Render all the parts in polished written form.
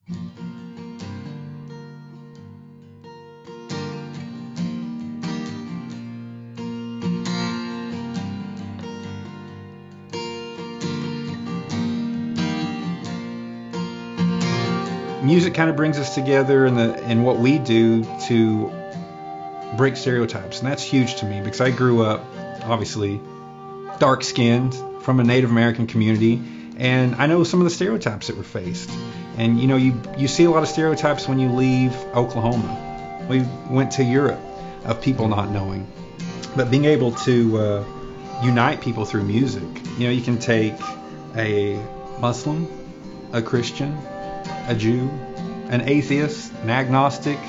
Music kind of brings us together in what we do to break stereotypes, and that's huge to me because I grew up, obviously, dark-skinned from a Native American community, and I know some of the stereotypes that were faced. And you see a lot of stereotypes when you leave Oklahoma. We went to Europe of people not knowing, but being able to unite people through music. You can take a Muslim, a Christian, a Jew, an atheist, an agnostic,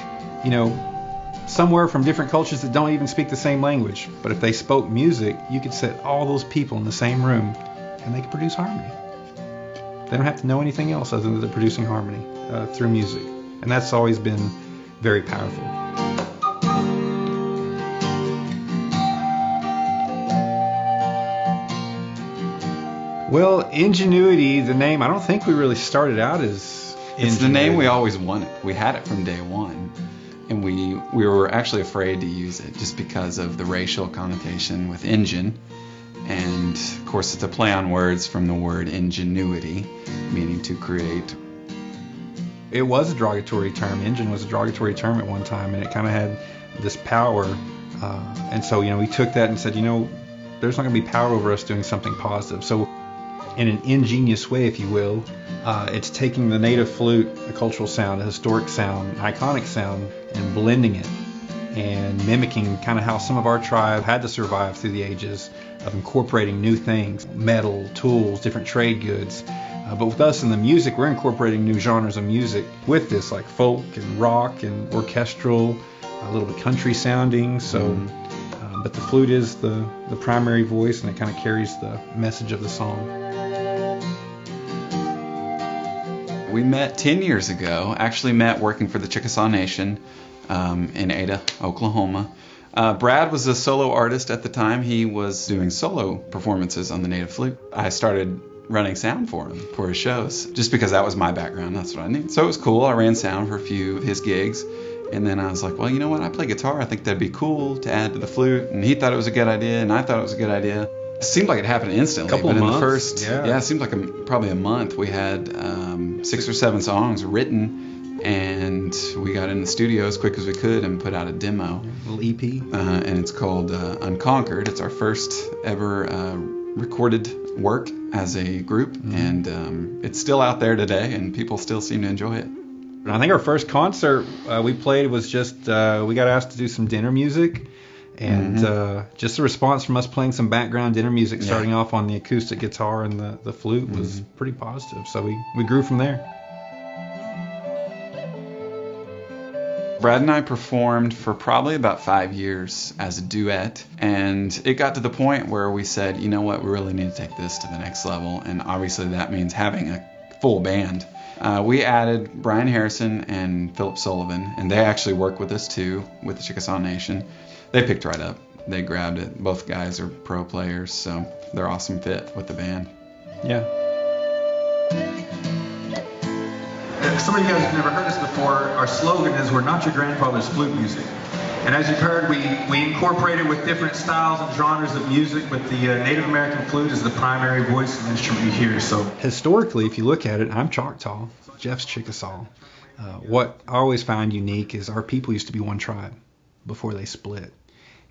somewhere from different cultures that don't even speak the same language. But if they spoke music, you could set all those people in the same room and they could produce harmony. They don't have to know anything else other than they're producing harmony through music. And that's always been very powerful. Well, Ingenuity, the name, I don't think we really started out as Ingenuity. It's the name we always wanted. We had it from day one. And we were actually afraid to use it just because of the racial connotation with engine. And, of course, it's a play on words from the word ingenuity, meaning to create. It was a derogatory term. Engine was a derogatory term at one time, and it kind of had this power. And so, we took that and said, there's not going to be power over us doing something positive. So in an ingenious way, if you will, it's taking the native flute, a cultural sound, a historic sound, an iconic sound, and blending it and mimicking kind of how some of our tribe had to survive through the ages of incorporating new things, metal, tools, different trade goods. But with us in the music, we're incorporating new genres of music with this, like folk and rock and orchestral, a little bit country sounding. So, but the flute is the primary voice, and it kind of carries the message of the song. We met 10 years ago, actually met working for the Chickasaw Nation in Ada, Oklahoma. Brad was a solo artist at the time. He was doing solo performances on the native flute. I started running sound for him, for his shows, just because that was my background. That's what I knew. So it was cool. I ran sound for a few of his gigs. And then I was like, well, you know what? I play guitar. I think that'd be cool to add to the flute. And he thought it was a good idea, and I thought it was a good idea. It seemed like it happened instantly. Couple but of in months, the first, yeah, it seemed like probably a month. We had 6 or 7 songs written, and we got in the studio as quick as we could and put out a demo. A little EP. And it's called Unconquered. It's our first ever recorded work as a group, and it's still out there today, and people still seem to enjoy it. I think our first concert we played was just, we got asked to do some dinner music. And just the response from us playing some background dinner music, starting off on the acoustic guitar and the flute, was pretty positive. So we grew from there. Brad and I performed for probably about 5 years as a duet, and it got to the point where we said, you know what, we really need to take this to the next level, and obviously that means having a full band. We added Brian Harrison and Philip Sullivan, and they actually work with us too, with the Chickasaw Nation. They picked right up. They grabbed it. Both guys are pro players, so they're awesome fit with the band. Yeah. Some of you guys have never heard this before. Our slogan is, we're not your grandfather's flute music. And as you've heard, we incorporated with different styles and genres of music, but the Native American flute is the primary voice and instrument you hear. So historically, if you look at it, I'm Choctaw. Jeff's Chickasaw. What I always found unique is our people used to be one tribe before they split.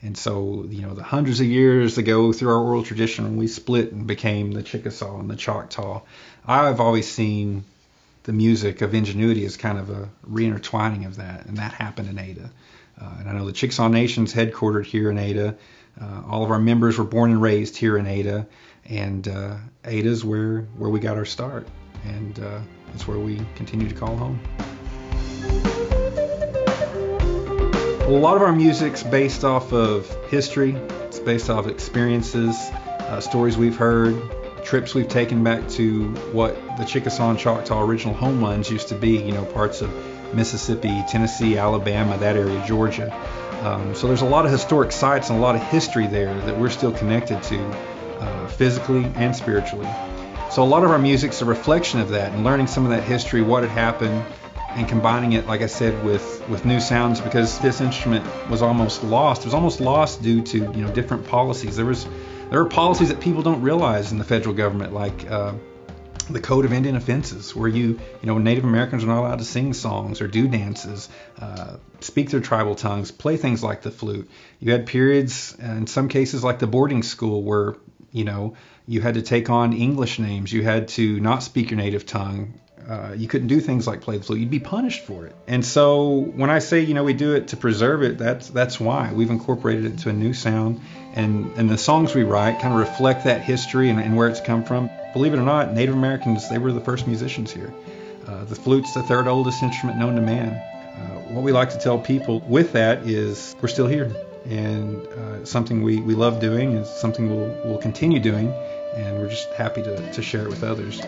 And so, the hundreds of years ago through our oral tradition, when we split and became the Chickasaw and the Choctaw, I've always seen the music of Ingenuity as kind of a reintertwining of that, and that happened in Ada. And I know the Chickasaw Nation's headquartered here in Ada. All of our members were born and raised here in Ada, and Ada's where we got our start, and it's where we continue to call home. Well, a lot of our music's based off of history. It's based off experiences, stories we've heard, trips we've taken back to what the Chickasaw and Choctaw original homelands used to be, parts of Mississippi, Tennessee, Alabama, that area, Georgia. So there's a lot of historic sites and a lot of history there that we're still connected to physically and spiritually. So a lot of our music's a reflection of that, and learning some of that history, what had happened, and combining it, like I said, with new sounds, because this instrument was almost lost. It was almost lost due to different policies. There were policies that people don't realize in the federal government, like the Code of Indian Offenses, where Native Americans are not allowed to sing songs or do dances, speak their tribal tongues, play things like the flute. You had periods, in some cases like the boarding school, where you had to take on English names. You had to not speak your native tongue. You couldn't do things like play the flute. You'd be punished for it. And so when I say, we do it to preserve it, that's why. We've incorporated it into a new sound. And the songs we write kind of reflect that history and where it's come from. Believe it or not, Native Americans, they were the first musicians here. The flute's the third oldest instrument known to man. What we like to tell people with that is we're still here. And it's something we love doing. It's something we'll continue doing. And we're just happy to share it with others.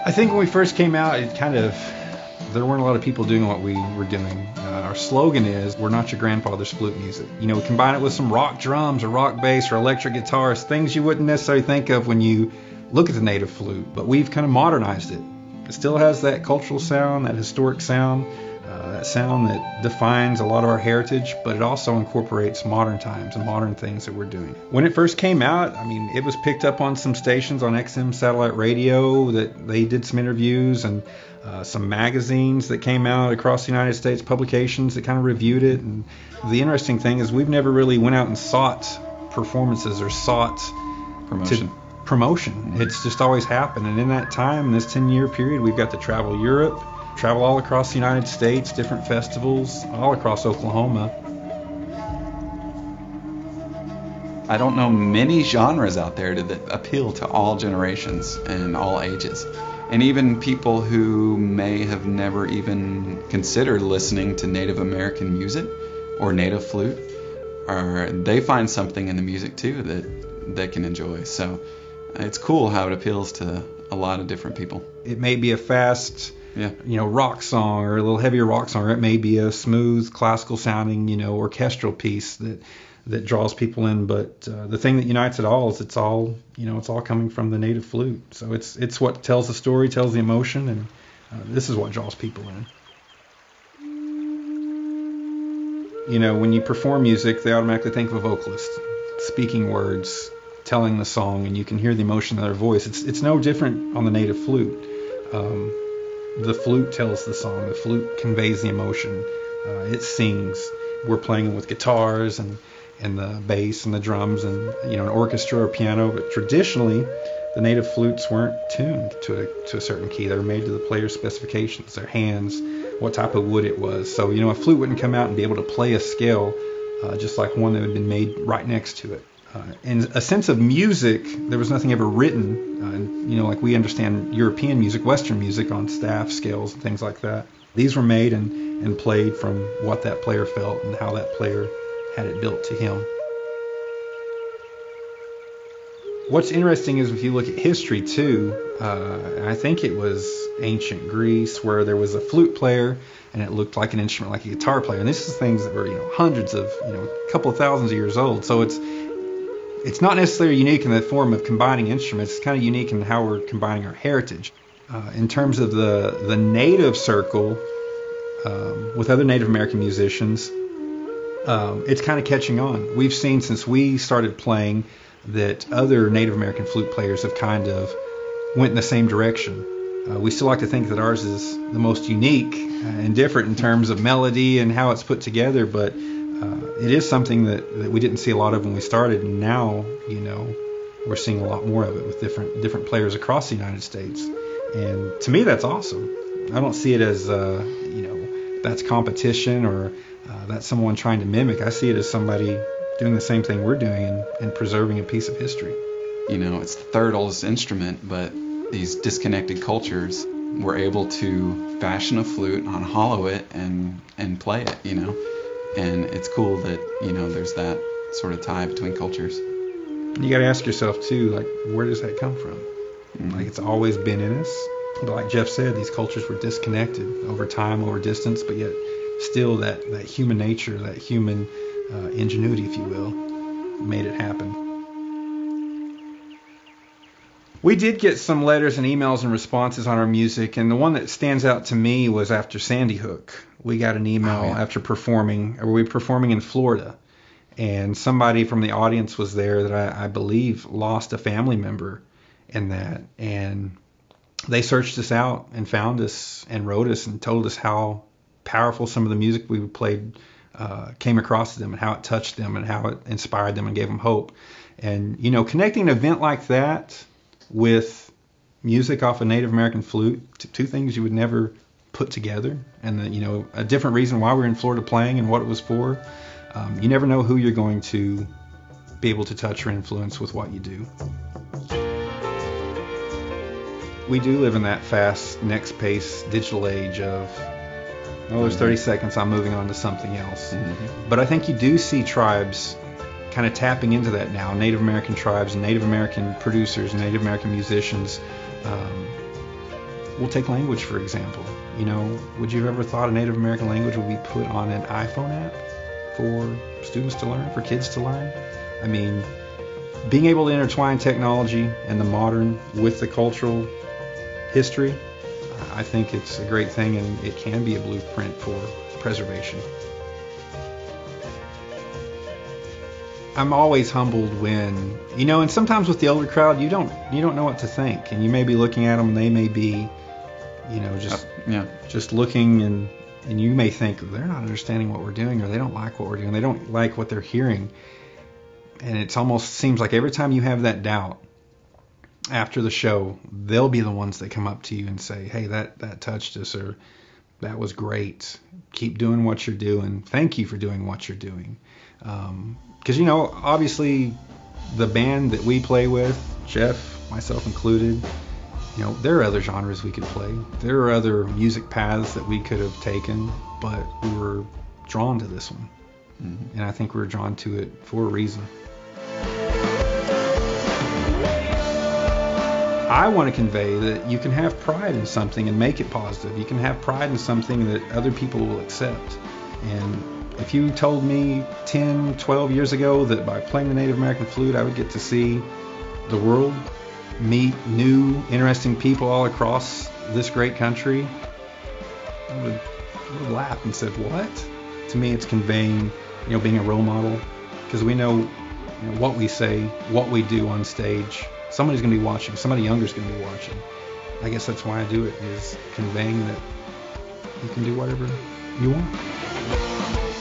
I think when we first came out, there weren't a lot of people doing what we were doing. Our slogan is, we're not your grandfather's flute music. We combine it with some rock drums or rock bass or electric guitars, things you wouldn't necessarily think of when you look at the native flute, but we've kind of modernized it. It still has that cultural sound, that historic sound, that sound that defines a lot of our heritage, but it also incorporates modern times and modern things that we're doing. When it first came out, it was picked up on some stations on XM satellite radio that they did some interviews, and some magazines that came out across the United States, publications that kind of reviewed it. And the interesting thing is we've never really went out and sought performances or sought promotion. It's just always happened. And in that time, in this 10-year period, we've got to travel Europe, travel all across the United States, different festivals, all across Oklahoma. I don't know many genres out there that appeal to all generations and all ages. And even people who may have never even considered listening to Native American music or native flute, they find something in the music too that they can enjoy. So it's cool how it appeals to a lot of different people. It may be a fast rock song or a little heavier rock song, or it may be a smooth classical sounding orchestral piece that draws people in, but the thing that unites it all is it's all coming from the native flute. So it's what tells the story, tells the emotion, and this is what draws people in. When you perform music, they automatically think of a vocalist speaking words, telling the song, and you can hear the emotion in their voice. It's no different on the native flute. The flute tells the song. The flute conveys the emotion. It sings. We're playing it with guitars and the bass and the drums and an orchestra or piano, but traditionally the native flutes weren't tuned to a certain key. They were made to the player's specifications, their hands, what type of wood it was. So a flute wouldn't come out and be able to play a scale just like one that had been made right next to it. In a sense of music, there was nothing ever written, like we understand European music, Western music on staff scales and things like that. These were made and played from what that player felt and how that player had it built to him. What's interesting is if you look at history too, I think it was ancient Greece where there was a flute player and it looked like an instrument, like a guitar player. And this is things that were hundreds of, a couple of thousands of years old. So it's not necessarily unique in the form of combining instruments. It's kind of unique in how we're combining our heritage. In terms of the native circle with other Native American musicians, it's kind of catching on. We've seen since we started playing that other Native American flute players have kind of went in the same direction. We still like to think that ours is the most unique and different in terms of melody and how it's put together, but it is something that we didn't see a lot of when we started, and now we're seeing a lot more of it with different players across the United States. And to me, that's awesome. I don't see it as that's competition or that's someone trying to mimic. I see it as somebody doing the same thing we're doing and preserving a piece of history. It's the third oldest instrument, but these disconnected cultures were able to fashion a flute, unhollow it, and play it, And it's cool that, there's that sort of tie between cultures. You got to ask yourself, too, like, where does that come from? Mm-hmm. Like, it's always been in us. But like Jeff said, these cultures were disconnected over time, over distance, but yet still that human nature, that human ingenuity, if you will, made it happen. We did get some letters and emails and responses on our music, and the one that stands out to me was after Sandy Hook. We got an email after performing, or we were performing in Florida, and somebody from the audience was there that I believe lost a family member in that, and they searched us out and found us and wrote us and told us how powerful some of the music we played came across to them and how it touched them and how it inspired them and gave them hope. And, you know, connecting an event like that with music off a Native American flute, two things you would never put together, and you know, a different reason why we're in Florida playing and what it was for. You never know who you're going to be able to touch or influence with what you do. We do live in that fast, next pace digital age of, there's 30 seconds, I'm moving on to something else. Mm-hmm. But I think you do see tribes kind of tapping into that now. Native American tribes and Native American producers and Native American musicians. We'll take language, for example. You know, would you have ever thought a Native American language would be put on an iPhone app for students to learn, for kids to learn? I mean, being able to intertwine technology and the modern with the cultural history, I think it's a great thing, and it can be a blueprint for preservation. I'm always humbled when, you know, and sometimes with the older crowd, you don't know what to think, and you may be looking at them, and they may be, you know, just looking, and you may think they're not understanding what we're doing, or they don't like what we're doing, they don't like what they're hearing, and it almost seems like every time you have that doubt after the show, they'll be the ones that come up to you and say, hey, that touched us, or that was great, keep doing what you're doing, thank you for doing what you're doing. Because, you know, obviously the band that we play with, Jeff, myself included, you know, there are other genres we could play. There are other music paths that we could have taken, but we were drawn to this one. Mm-hmm. And I think we were drawn to it for a reason. I want to convey that you can have pride in something and make it positive. You can have pride in something that other people will accept. And if you told me 10, 12 years ago that by playing the Native American flute I would get to see the world, meet new, interesting people all across this great country, I would laugh and said, what? To me, it's conveying, you know, being a role model, because we know, you know, what we say, what we do on stage, somebody's going to be watching, somebody younger is going to be watching. I guess that's why I do it, is conveying that you can do whatever you want.